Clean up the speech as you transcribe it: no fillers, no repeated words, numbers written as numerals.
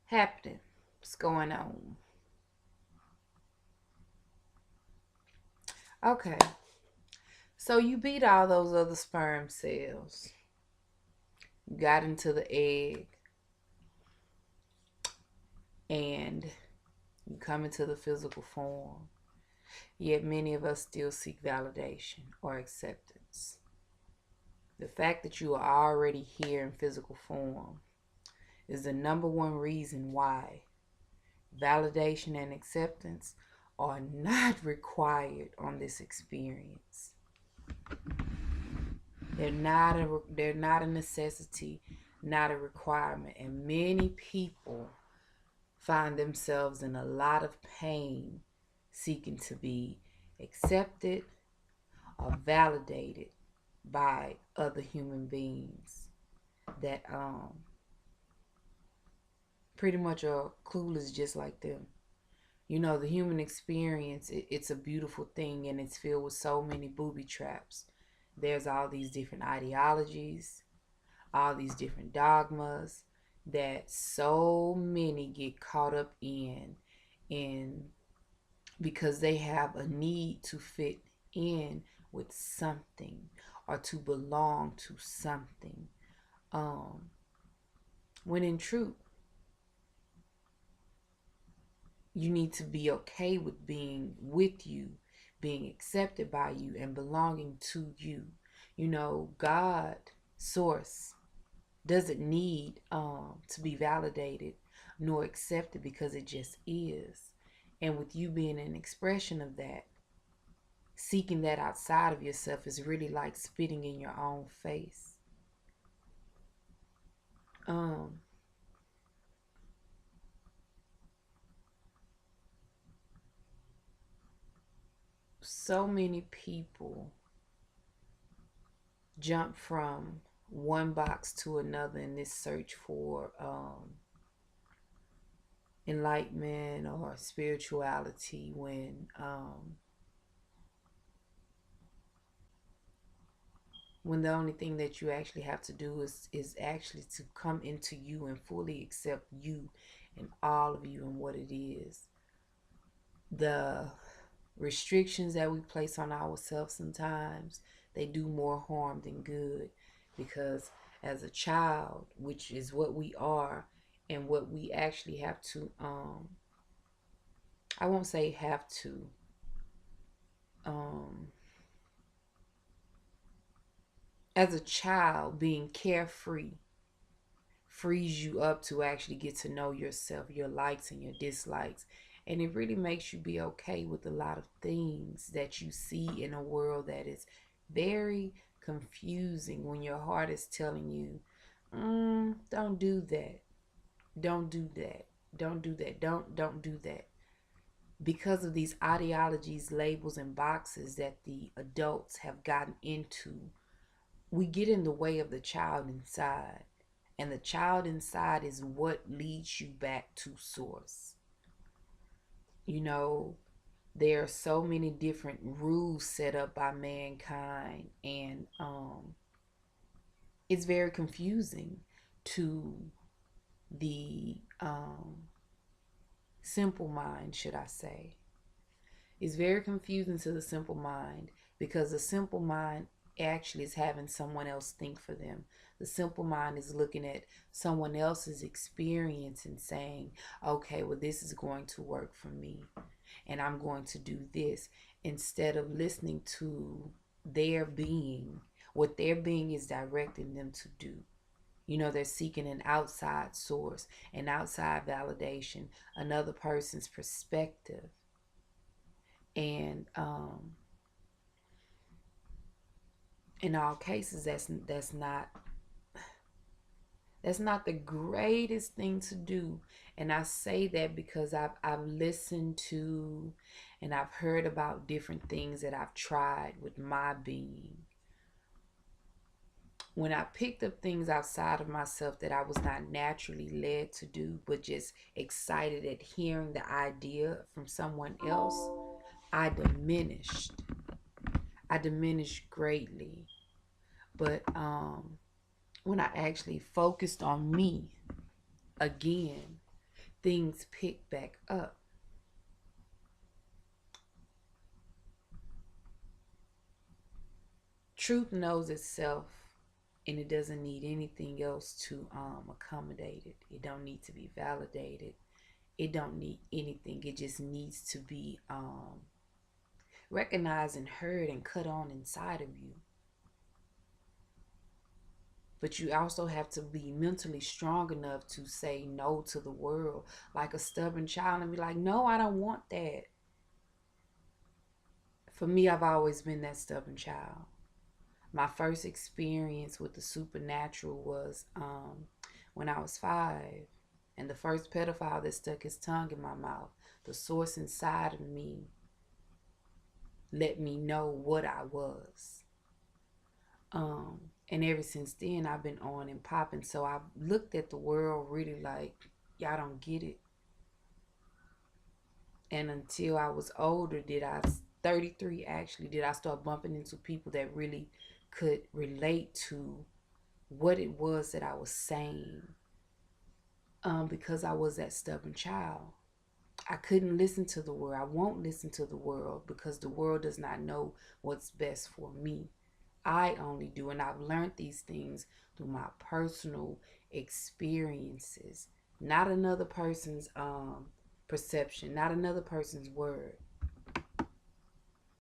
happening? What's going on? Okay, so you beat all those other sperm cells. You got into the egg and you come into the physical form. Yet many of us still seek validation or acceptance. The fact that you are already here in physical form is the number one reason why validation and acceptance are not required on this experience. They're not a necessity, not a requirement, and many people find themselves in a lot of pain seeking to be accepted or validated by other human beings that pretty much are clueless just like them. You know, the human experience, it's a beautiful thing and it's filled with so many booby traps. There's all these different ideologies, all these different dogmas that so many get caught up in because they have a need to fit in with something or to belong to something. Um, when in truth, you need to be okay with being with you, being accepted by you, and belonging to you. You know, God, Source, doesn't need to be validated nor accepted because it just is. And with you being an expression of that, seeking that outside of yourself is really like spitting in your own face. Um, so many people jump from one box to another in this search for enlightenment or spirituality when the only thing that you actually have to do is actually to come into you and fully accept you and all of you and what it is. The restrictions that we place on ourselves sometimes, they do more harm than good, because as a child, which is what we are and what we actually have to I won't say have to, um as a child, being carefree frees you up to actually get to know yourself, your likes and your dislikes. And it really makes you be okay with a lot of things that you see in a world that is very confusing when your heart is telling you, don't do that. Don't do that. Don't do that. Don't do that. Because of these ideologies, labels, and boxes that the adults have gotten into, we get in the way of the child inside. And the child inside is what leads you back to source. You know, there are so many different rules set up by mankind, and it's very confusing to the simple mind, should I say. It's very confusing to the simple mind because the simple mind actually is having someone else think for them. The simple mind is looking at someone else's experience and saying, okay, well, this is going to work for me and I'm going to do this, instead of listening to their being, what their being is directing them to do. You know, they're seeking an outside source, an outside validation, another person's perspective. And in all cases, that's not the greatest thing to do. And I say that because I've listened to and I've heard about different things that I've tried with my being. When I picked up things outside of myself that I was not naturally led to do, but just excited at hearing the idea from someone else, I diminished. I diminished greatly. But when I actually focused on me again, things pick back up. Truth knows itself, and it doesn't need anything else to accommodate it. It don't need to be validated. It don't need anything. It just needs to be recognized and heard and cut on inside of you. But you also have to be mentally strong enough to say no to the world, like a stubborn child, and be like, no, I don't want that. For me, I've always been that stubborn child. My first experience with the supernatural was when I was 5. And the first pedophile that stuck his tongue in my mouth, the source inside of me let me know what I was. And ever since then, I've been on and popping. So I've looked at the world really like, y'all don't get it. And until I was older, 33 actually, did I start bumping into people that really could relate to what it was that I was saying. Because I was that stubborn child. I couldn't listen to the world. I won't listen to the world because the world does not know what's best for me. I only do. And I've learned these things through my personal experiences, not another person's perception, not another person's word.